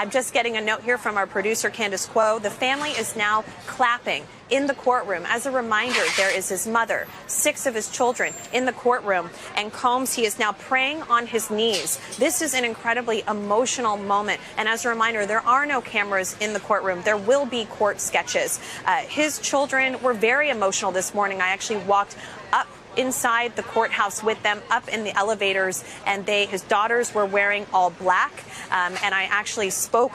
I'm just getting a note here from our producer, Candace Quo. The family is now clapping in the courtroom. As a reminder, there is his mother, 6 of his children in the courtroom, and Combs, he is now praying on his knees. This is an incredibly emotional moment. And as a reminder, there are no cameras in the courtroom. There will be court sketches. His children were very emotional this morning. I actually walked up inside the courthouse with them, up in the elevators, and his daughters were wearing all black. And I actually spoke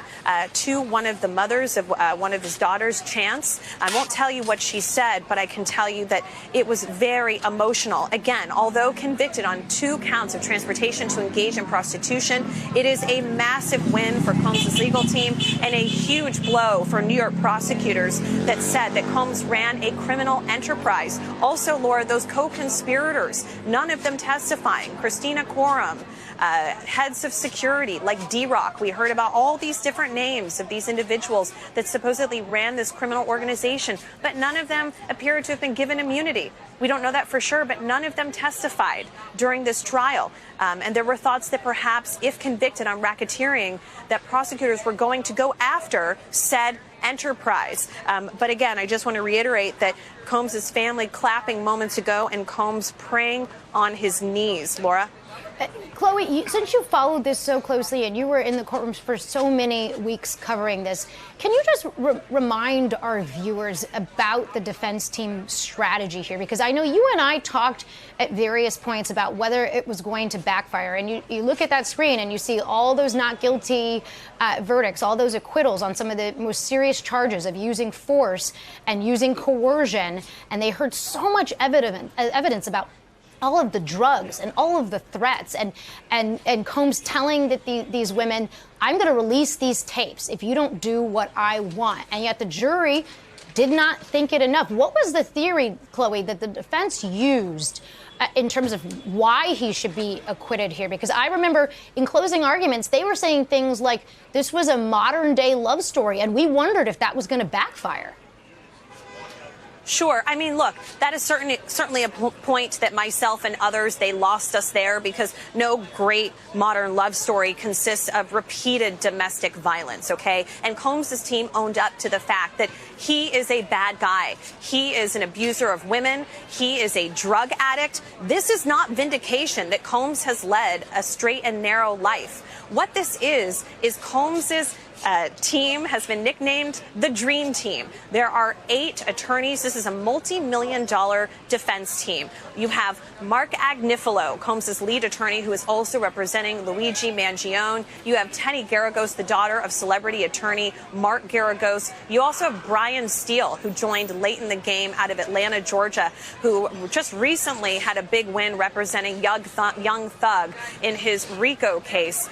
to one of the mothers of one of his daughters, Chance. I won't tell you what she said, but I can tell you that it was very emotional. Again, although convicted on 2 counts of transportation to engage in prostitution, it is a massive win for Combs' legal team and a huge blow for New York prosecutors that said that Combs ran a criminal enterprise. Also, Laura, those co-conspirators, none of them testifying. Christina Quorum, heads of security like D-Rock. We heard about all these different names of these individuals that supposedly ran this criminal organization, but none of them appeared to have been given immunity. We don't know that for sure, but none of them testified during this trial. And there were thoughts that perhaps, if convicted on racketeering, that prosecutors were going to go after said enterprise. But again, I just want to reiterate that Combs' family clapping moments ago and Combs praying on his knees. Laura? Chloe, since you followed this so closely and you were in the courtrooms for so many weeks covering this, can you just remind our viewers about the defense team's strategy here? Because I know you and I talked at various points about whether it was going to backfire. And you look at that screen and you see all those not guilty verdicts, all those acquittals on some of the most serious charges of using force and using coercion. And they heard so much evidence about all of the drugs and all of the threats and Combs telling that these women, I'm going to release these tapes if you don't do what I want. And yet the jury did not think it enough. What was the theory, Chloe, that the defense used in terms of why he should be acquitted here? Because I remember in closing arguments, they were saying things like this was a modern day love story. And we wondered if that was going to backfire. Sure. I mean, look, that is certainly a point that myself and others, they lost us there, because no great modern love story consists of repeated domestic violence, okay? And Combs' team owned up to the fact that he is a bad guy. He is an abuser of women. He is a drug addict. This is not vindication that Combs has led a straight and narrow life. What this is Combs' team has been nicknamed the Dream Team. There are 8 attorneys. This is a multi-million-dollar defense team. You have Mark Agnifilo, Combs' lead attorney, who is also representing Luigi Mangione. You have Tenny Garagos, the daughter of celebrity attorney Mark Garagos. You also have Brian Steele, who joined late in the game out of Atlanta, Georgia, who just recently had a big win representing Young Thug in his RICO case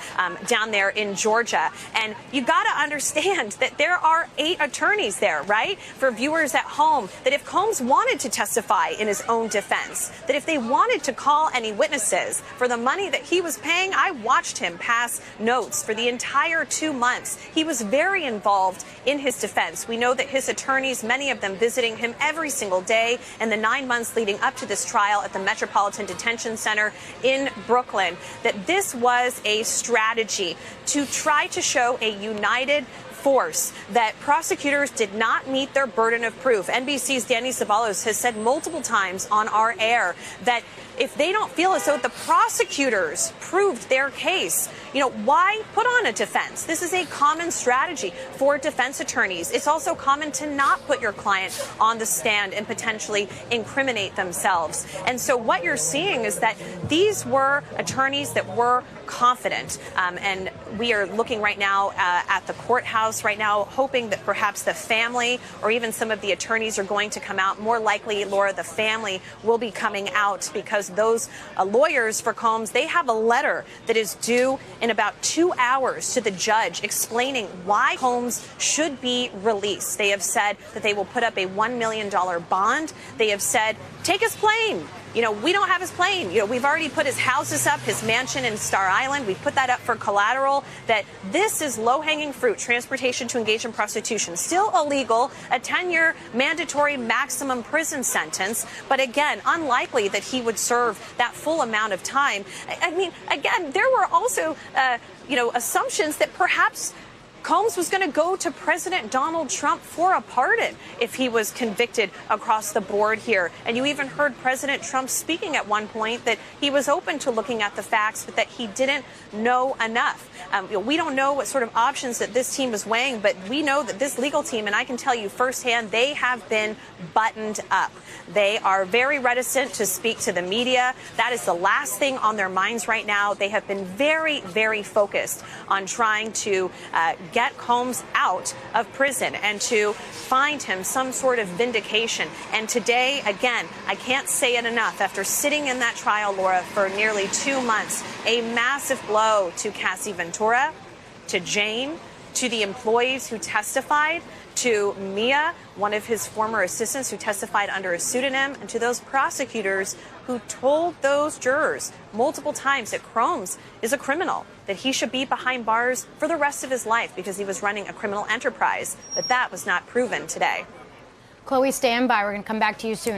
down there in Georgia. And you got to understand that there are 8 attorneys there, right? For viewers at home, that if Combs wanted to testify in his own defense, that if they wanted to call any witnesses for the money that he was paying, I watched him pass notes for the entire 2 months. He was very involved in his defense. We know that his attorneys, many of them visiting him every single day in the 9 months leading up to this trial at the Metropolitan Detention Center in Brooklyn, that this was a strategy to try to show a united force, that prosecutors did not meet their burden of proof. NBC's Danny Ceballos has said multiple times on our air that if they don't feel as though the prosecutors proved their case, why put on a defense? This is a common strategy for defense attorneys. It's also common to not put your client on the stand and potentially incriminate themselves. And so what you're seeing is that these were attorneys that were confident. And we are looking right now at the courthouse right now, hoping that perhaps the family or even some of the attorneys are going to come out. More likely, Laura, the family will be coming out, because those lawyers for Combs, they have a letter that is due in about 2 hours to the judge explaining why Combs should be released. They have said that they will put up a $1 million bond. They have said, take his plane. We don't have his plane. We've already put his houses up, his mansion in Star Island. We've put that up for collateral. That this is low-hanging fruit, transportation to engage in prostitution. Still illegal, a 10-year mandatory maximum prison sentence. But again, unlikely that he would serve that full amount of time. I mean, again, there were also, assumptions that perhaps Combs was going to go to President Donald Trump for a pardon if he was convicted across the board here. And you even heard President Trump speaking at one point that he was open to looking at the facts, but that he didn't know enough. We don't know what sort of options that this team is weighing, but we know that this legal team, and I can tell you firsthand, they have been buttoned up. They are very reticent to speak to the media. That is the last thing on their minds right now. They have been very, very focused on trying to get Combs out of prison and to find him some sort of vindication. And today, again, I can't say it enough, after sitting in that trial, Laura, for nearly 2 months, a massive blow to Cassie Ventura, to Jane, to the employees who testified, to Mia, one of his former assistants who testified under a pseudonym, and to those prosecutors who told those jurors multiple times that Combs is a criminal, that he should be behind bars for the rest of his life because he was running a criminal enterprise. But that was not proven today. Chloe, stand by. We're going to come back to you soon.